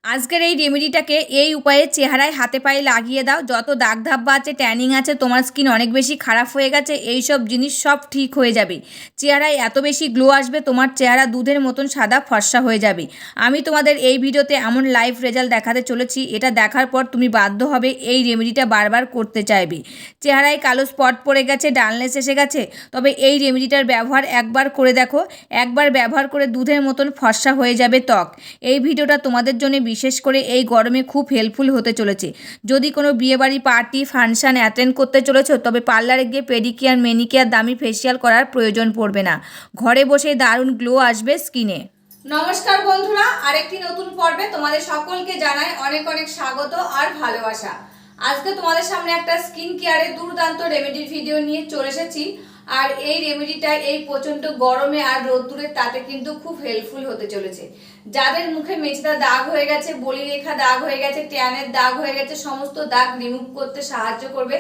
আজকের এই রেমেডিটাকে এই উপায়ে চেহারায় হাতে পায়ে লাগিয়ে দাও। যত দাগ ধাব্বা আছে, ট্যানিং আছে, তোমার স্কিন অনেক বেশি খারাপ হয়ে গেছে, এই সব জিনিস সব ঠিক হয়ে যাবে। চেহারায় এত বেশি গ্লো আসবে, তোমার চেহারা দুধের মতন সাদা ফর্সা হয়ে যাবে। আমি তোমাদের এই ভিডিওতে এমন লাইভ রেজাল্ট দেখাতে চলেছি, এটা দেখার পর তুমি বাধ্য হবে এই রেমেডিটা বারবার করতে চাইবে। চেহারায় কালো স্পট পড়ে গেছে, ডালনেস এসে গেছে, তবে এই রেমেডিটার ব্যবহার একবার করে দেখো। একবার ব্যবহার করে দুধের মতন ফর্সা হয়ে যাবে ত্বক। এই ভিডিওটা তোমাদের জন্য বিশেষ করে এই গরমে খুব হেল্পফুল হতে চলেছে। যদি কোনো বিয়েবাড়ি, পার্টি, ফাংশন অ্যাটেন্ড করতে চলেছো, তবে পার্লারে গিয়ে পেডিকিয়ার, ম্যানিকিয়ার, দামি ফেসিয়াল করার প্রয়োজন পড়বে না। ঘরে বসে দারুণ গ্লো আসবে স্কিনে। নমস্কার বন্ধুরা, আরেকটি নতুন পর্বে তোমাদের সকলকে জানাই অনেক অনেক স্বাগত আর ভালোবাসা। আজকে তোমাদের সামনে একটা স্কিন কেয়ারের দুর্দান্ত রেমেডির ভিডিও নিয়ে চলে এসেছি। আর এই রেমেডিটা এই প্রচণ্ড গরমে আর রোদ্দুরের তাতে কিন্তু খুব হেল্পফুল হতে চলেছে। যাদের মুখে মেচেদা দাগ হয়ে গেছে, বলিরেখা দাগ হয়ে গেছে, ট্যানের দাগ হয়ে গেছে, সমস্ত দাগ রিমুভ করতে সাহায্য করবে।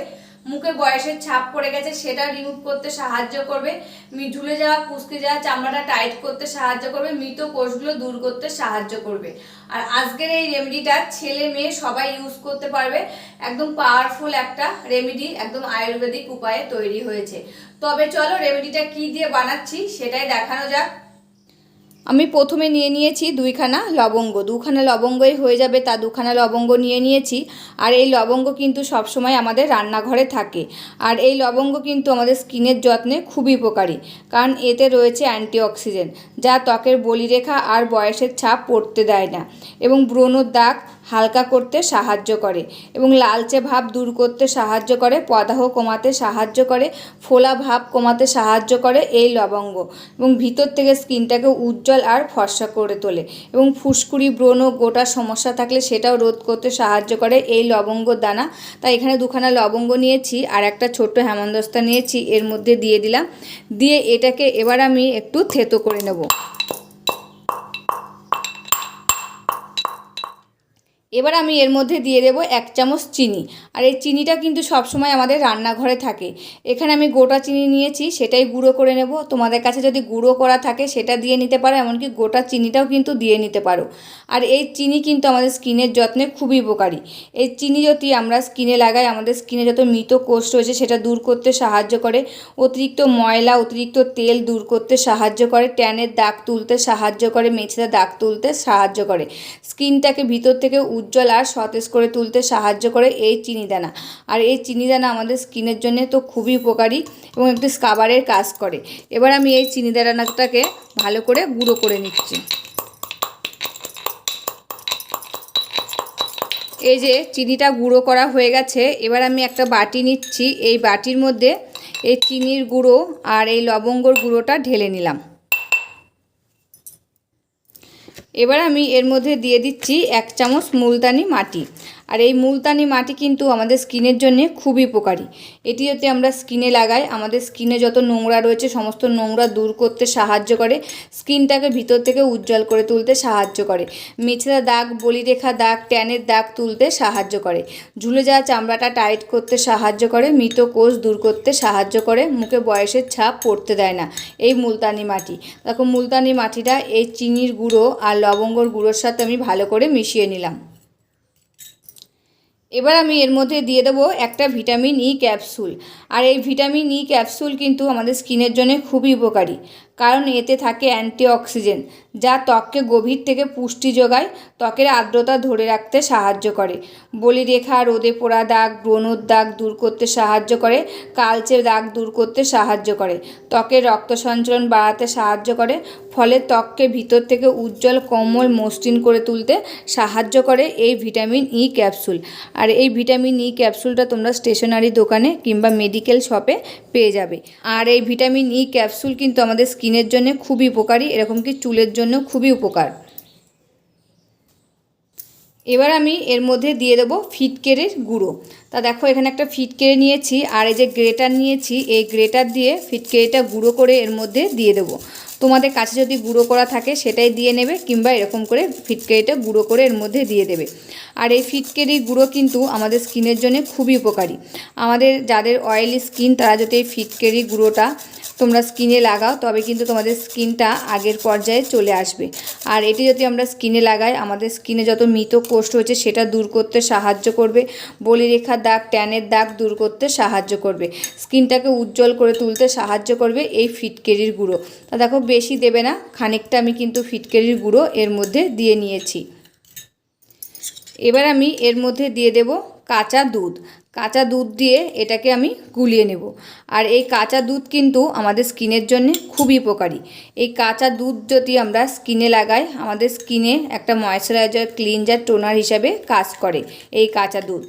মুখে বয়সের ছাপ পড়ে গেছে, সেটা রিমুভ করতে সাহায্য করবে। ঝুলে যাওয়া, কুঁচকে যাওয়া চামড়াটা টাইট করতে সাহায্য করবে। মৃত কোষগুলো দূর করতে সাহায্য করবে। আর আজকের এই রেমেডিটা ছেলে মেয়ে সবাই ইউজ করতে পারবে। একদম পাওয়ারফুল একটা রেমেডি, একদম আয়ুর্বেদিক উপায়ে তৈরি হয়েছে। তবে চলো রেমেডিটা কি দিয়ে বানাচ্ছি সেটাই দেখানো যাক। আমি প্রথমে নিয়ে নিয়েছি দুখানা লবঙ্গই হয়ে যাবে, তা দুখানা লবঙ্গ নিয়ে নিয়েছি। আর এই লবঙ্গ কিন্তু সবসময় আমাদের রান্নাঘরে থাকে। আর এই লবঙ্গ কিন্তু আমাদের স্কিনের যত্নে খুবই উপকারী, কারণ এতে রয়েছে অ্যান্টিঅক্সিডেন্ট, যা ত্বকের বলিরেখা আর বয়সের ছাপ পড়তে দেয় না, এবং ব্রণর দাগ হালকা করতে সাহায্য করে, এবং লালচে ভাব দূর করতে সাহায্য করে, প্রদাহ কমাতে সাহায্য করে, ফোলা ভাব কমাতে সাহায্য করে এই লবঙ্গ, এবং ভিতর থেকে স্কিনটাকে উজ্জ্বল আর ফর্সা করে তোলে, এবং ফুসকুড়ি, ব্রণ, গোটা সমস্যা থাকলে সেটাও রোধ করতে সাহায্য করে এই লবঙ্গ দানা। তাই এখানে দুখানা লবঙ্গ নিয়েছি আর একটা ছোট্ট হেমন্দস্তা নিয়েছি, এর মধ্যে দিয়ে দিলাম। দিয়ে এটাকে এবার আমি একটু থেতো করে নেব। এবার আমি এর মধ্যে দিয়ে দেব 1 চামচ চিনি। আর এই চিনিটা কিন্তু সবসময় আমাদের রান্নাঘরে থাকে। এখানে আমি গোটা চিনি নিয়েছি, সেটাই গুঁড়ো করে নেব। তোমাদের কাছে যদি গুঁড়ো করা থাকে সেটা দিয়ে নিতে পারো, এমনকি গোটা চিনিটাও কিন্তু দিয়ে নিতে পারো। আর এই চিনি কিন্তু আমাদের স্কিনের যত্নে খুবই উপকারী। এই চিনি যদি আমরা স্কিনে লাগাই, আমাদের স্কিনে যত মৃত কোষ রয়েছে সেটা দূর করতে সাহায্য করে, অতিরিক্ত ময়লা, অতিরিক্ত তেল দূর করতে সাহায্য করে, ট্যানের দাগ তুলতে সাহায্য করে, মেছেদা দাগ তুলতে সাহায্য করে, স্কিনটাকে ভিতর থেকে উজ্জ্বল আর সতেজ করে তুলতে সাহায্য করে এই চিনিদানা। আর এই চিনিদানা আমাদের স্কিনের জন্য তো খুবই উপকারী এবং একটি স্কাবারের কাজ করে। এবার আমি এই চিনিদানাটাকে ভালো করে গুঁড়ো করে নিচ্ছি। এই যে চিনিটা গুঁড়ো করা হয়ে গেছে, এবার আমি একটা বাটি নিচ্ছি। এই বাটির মধ্যে এই চিনির গুঁড়ো আর এই লবঙ্গর গুঁড়োটা ঢেলে নিলাম। এবার আমি এর মধ্যে দিয়ে দিচ্ছি 1 চামচ মুলতানি মাটি। আর এই মুলতানি মাটি কিন্তু আমাদের স্কিনের জন্য খুবই উপকারী। এটি যদি আমরা স্কিনে লাগাই, আমাদের স্কিনে যত নোংরা রয়েছে সমস্ত নোংরা দূর করতে সাহায্য করে, স্কিনটাকে ভিতর থেকে উজ্জ্বল করে তুলতে সাহায্য করে, মেছেদা দাগ, বলিরেখা দাগ, ট্যানের দাগ তুলতে সাহায্য করে, ঝুলে যাওয়া চামড়াটা টাইট করতে সাহায্য করে, মৃত কোষ দূর করতে সাহায্য করে, মুখে বয়সের ছাপ পড়তে দেয় না এই মুলতানি মাটি। দেখো মুলতানি মাটিটা এই চিনির গুঁড়ো আর লবঙ্গর গুঁড়োর সাথে আমি ভালো করে মিশিয়ে নিলাম। এবার আমি এর মধ্যে দিয়ে দেবো একটা ভিটামিন ই ক্যাপসুল। আর এই ভিটামিন ই ক্যাপসুল কিন্তু আমাদের স্কিনের জন্য খুবই উপকারী, কারণ এতে থাকে অ্যান্টিঅক্সিডেন্ট, যা ত্বককে গভীর থেকে পুষ্টি যোগায়, ত্বকের আর্দ্রতা ধরে রাখতে সাহায্য করে, বলিরেখা, রোদে পোড়া দাগ, ব্রণর দাগ দূর করতে সাহায্য করে, কালচে দাগ দূর করতে সাহায্য করে, ত্বকের রক্ত সঞ্চালন বাড়াতে সাহায্য করে, ফলে ত্বককে ভিতর থেকে উজ্জ্বল, কোমল, মসৃণ করে তুলতে সাহায্য করে এই ভিটামিন ই ক্যাপসুল। আর এই ভিটামিন ই ক্যাপসুলটা তোমরা স্টেশনারি দোকানে কিংবা মেডিকেল শপে পেয়ে যাবে। আর এই ভিটামিন ই ক্যাপসুল কিন্তু আমাদের স্কিনের জন্য খুবই উপকারী, এরকম কি চুলের জন্য খুবই উপকার। এবার আমি এর মধ্যে দিয়ে দেবো ফিটকেরির গুঁড়ো। তা দেখো এখানে একটা ফিটকেরি নিয়েছি, আর এই যে গ্রেটার নিয়েছি, এই গ্রেটার দিয়ে ফিটকেরিটা গুঁড়ো করে এর মধ্যে দিয়ে দেবো। তোমাদের কাছে যদি গুঁড়ো করা থাকে সেটাই দিয়ে নেবে, কিংবা এরকম করে ফিটকেরিটা গুঁড়ো করে এর মধ্যে দিয়ে দেবে। আর এই ফিটকেরি গুঁড়ো কিন্তু আমাদের স্কিনের জন্য খুবই উপকারী। আমাদের যাদের অয়েলি স্কিন তারা যদি এই ফিটকেরি গুঁড়োটা তোমরা স্কিনে লাগাও, তবে কিন্তু তোমাদের স্কিনটা আগের পর্যায়ে চলে আসবে। আর এটি যদি আমরা স্কিনে লাগাই, আমাদের স্কিনে যত মৃত কোষ রয়েছে সেটা দূর করতে সাহায্য করবে, বলিরেখার দাগ, ট্যানের দাগ দূর করতে সাহায্য করবে, স্কিনটাকে উজ্জ্বল করে তুলতে সাহায্য করবে এই ফিটকেরির গুঁড়ো। তা দেখো বেশি দেবে না, খানিকটা আমি কিন্তু ফিটকেরির গুঁড়ো এর মধ্যে দিয়ে নিয়েছি। এবার আমি এর মধ্যে দিয়ে দেব কাঁচা দুধ। কাঁচা দুধ দিয়ে এটাকে আমি গুলিয়ে নেব। আর এই কাঁচা দুধ কিন্তু আমাদের স্কিনের জন্য খুবই উপকারী। এই কাঁচা দুধ যদি আমরা স্কিনে লাগাই, আমাদের স্কিনে একটা ময়েশ্চারাইজার, ক্লিনজার, টোনার হিসাবে কাজ করে এই কাঁচা দুধ।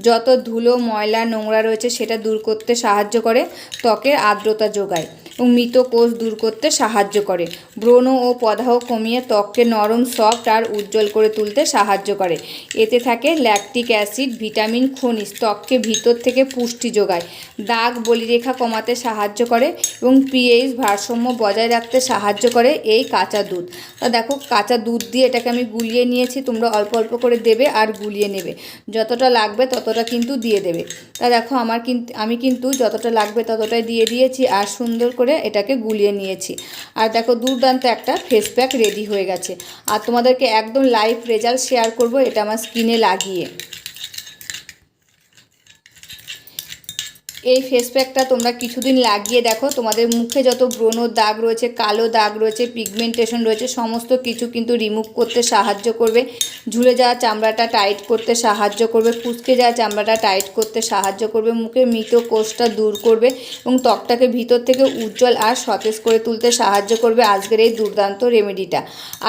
যত ধুলো, ময়লা, নোংরা রয়েছে সেটা দূর করতে সাহায্য করে, ত্বকের আর্দ্রতা যোগায় এবং মৃত কোষ দূর করতে সাহায্য করে, ব্রণ ও প্রদাহ কমিয়ে ত্বককে নরম, সফট আর উজ্জ্বল করে তুলতে সাহায্য করে। এতে থাকে ল্যাকটিক অ্যাসিড, ভিটামিন, খনিজ, ত্বককে ভিতর থেকে পুষ্টি যোগায়, দাগ, বলিরেখা কমাতে সাহায্য করে এবং পিএইচ ভারসাম্য বজায় রাখতে সাহায্য করে এই কাঁচা দুধ। তা দেখো কাঁচা দুধ দিয়ে এটাকে আমি গুলিয়ে নিয়েছি। তোমরা অল্প অল্প করে দেবে আর গুলিয়ে নেবে, যতটা লাগবে ততটা কিন্তু দিয়ে দেবে। তা দেখো আমি কিন্তু যতটা লাগবে ততটাই দিয়ে দিয়েছি আর সুন্দর করে এটাকে গুলিয়ে নিয়েছি। আর দেখো দুর্দান্ত একটা ফেস প্যাক রেডি হয়ে গেছে। আর তোমাদেরকে একদম লাইভ রেজাল্ট শেয়ার করব এটা আমার স্কিনে লাগিয়ে। এই ফেস প্যাকটা তোমরা কিছুদিন লাগিয়ে দেখো, তোমাদের মুখে যত ব্রণ দাগ রয়েছে, কালো দাগ রয়েছে, পিগমেন্টেশন রয়েছে, সমস্ত কিছু কিন্তু রিমুভ করতে সাহায্য করবে, ঝুলে যাওয়া চামড়াটা টাইট করতে সাহায্য করবে, কুঁচকে যাওয়া চামড়াটা টাইট করতে সাহায্য করবে, মুখে মৃত কোষটা দূর করবে এবং ত্বকটাকে ভিতর থেকে উজ্জ্বল আর সতেজ করে তুলতে সাহায্য করবে আজকের এই দুর্দান্ত রেমেডিটা।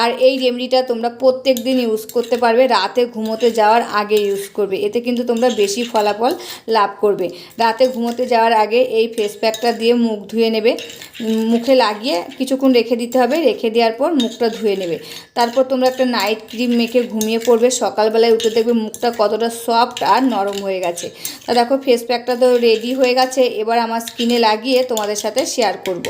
আর এই রেমেডিটা তোমরা প্রত্যেক দিন ইউজ করতে পারবে, রাতে ঘুমোতে যাওয়ার আগে ইউজ করবে, এতে কিন্তু তোমরা বেশি ফলাফল লাভ করবে। রাতে ঘুমোতে যাওয়ার আগে এই ফেস প্যাকটা দিয়ে মুখ ধুয়ে নেবে, মুখে লাগিয়ে কিছুক্ষণ রেখে দিতে হবে, রেখে দেওয়ার পর মুখটা ধুয়ে নেবে। তারপর তোমরা একটা নাইট ক্রিম মেখে ঘুমিয়ে পড়বে, সকালবেলায় উঠে দেখবে মুখটা কতটা সফট আর নরম হয়ে গেছে। তা দেখো ফেস প্যাকটা তো রেডি হয়ে গেছে, এবার আমার স্কিনে লাগিয়ে তোমাদের সাথে শেয়ার করব।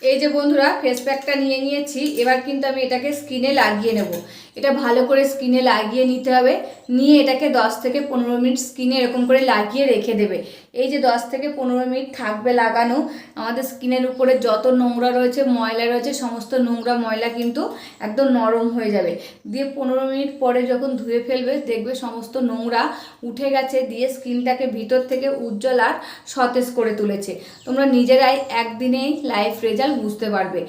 এই যে বন্ধুরা ফেস প্যাকটা নিয়ে নিয়েছি, এবার কিন্তু আমি এটাকে স্কিনে লাগিয়ে নেব। এটা ভালো করে স্কিনে লাগিয়ে নিতে হবে, নিয়ে এটাকে 10 থেকে 15 মিনিট স্কিনে এরকম করে লাগিয়ে রেখে দেবে। এই যে 10 থেকে 15 মিনিট থাকবে লাগানো, আমাদের স্কিনের উপরে যত নোংরা রয়েছে, ময়লা রয়েছে, সমস্ত নোংরা ময়লা কিন্তু একদম নরম হয়ে যাবে। দিয়ে 15 মিনিট পরে যখন ধুয়ে ফেলবে দেখবে সমস্ত নোংরা উঠে গেছে, দিয়ে স্কিনটাকে ভিতর থেকে উজ্জ্বল আর সতেজ করে তুলেছে। তোমরা নিজেরাই একদিনেই লাইফ রেজাল্ট বুঝতে পারবে।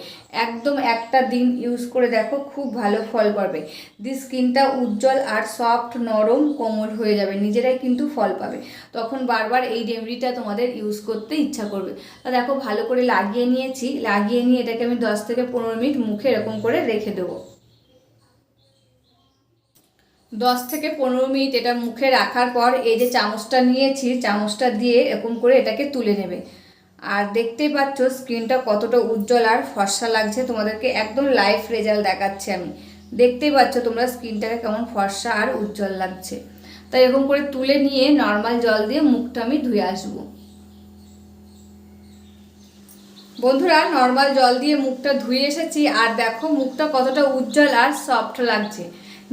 একদম একটা দিন ইউজ করে দেখো, খুব ভালো ফল পাবে। দি স্কিনটা উজ্জ্বল আর সফট, নরম, কোমল হয়ে যাবে, নিজেরাই কিন্তু ফল পাবে। তখন বারবার এই রেমেডিটা তোমাদের ইউজ করতে ইচ্ছা করবে। তা দেখো ভালো করে লাগিয়ে নিয়েছি, লাগিয়ে নিয়ে এটাকে আমি 10 থেকে 15 মিনিট মুখে এরকম করে রেখে দেবো। 10 থেকে 15 মিনিট এটা মুখে রাখার পর এই যে চামচটা নিয়েছি, চামচটা দিয়ে এরকম করে এটাকে তুলে নেবে। আর দেখতেই পাচ্ছ স্কিনটা কতটা উজ্জ্বল আর ফর্সা লাগছে, তোমাদেরকে একদম লাইভ রেজাল্ট দেখাচ্ছি আমি। দেখতেই পাচ্ছ তোমরা স্কিনটাকে কেমন ফর্সা আর উজ্জ্বল লাগছে। তাই এরকম করে তুলে নিয়ে নর্মাল জল দিয়ে মুখটা আমি ধুয়ে আসবো। বন্ধুরা নর্মাল জল দিয়ে মুখটা ধুয়ে এসেছি, আর দেখো মুখটা কতটা উজ্জ্বল আর সফট লাগছে।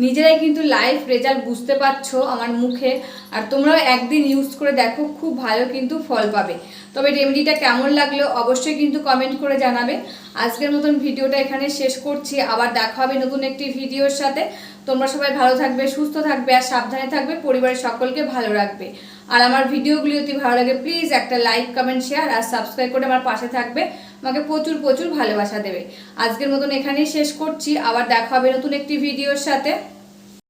নিজেরাই কিন্তু লাইভ রেজাল্ট বুঝতে পারছো আমার মুখে। আর তোমরাও একদিন ইউজ করে দেখো, খুব ভালো কিন্তু ফল পাবে। তবে রেমেডিটা কেমন লাগলো অবশ্যই কিন্তু কমেন্ট করে জানাবে। আজকের মতন ভিডিওটা এখানে শেষ করছি, আবার দেখা হবে নতুন একটি ভিডিওর সাথে। তোমরা সবাই ভালো থাকবে, সুস্থ থাকবে আর সাবধানে থাকবে, পরিবারের সকলকে ভালো রাখবে। আর আমার ভিডিওগুলি যদি ভালো লাগে প্লিজ একটা লাইক, কমেন্ট, শেয়ার আর সাবস্ক্রাইব করে আমার পাশে থাকবে, আমাকে প্রচুর প্রচুর ভালোবাসা দেবে। আজকের মতন এখানেই শেষ করছি, আবার দেখা হবে নতুন একটি ভিডিওর সাথে।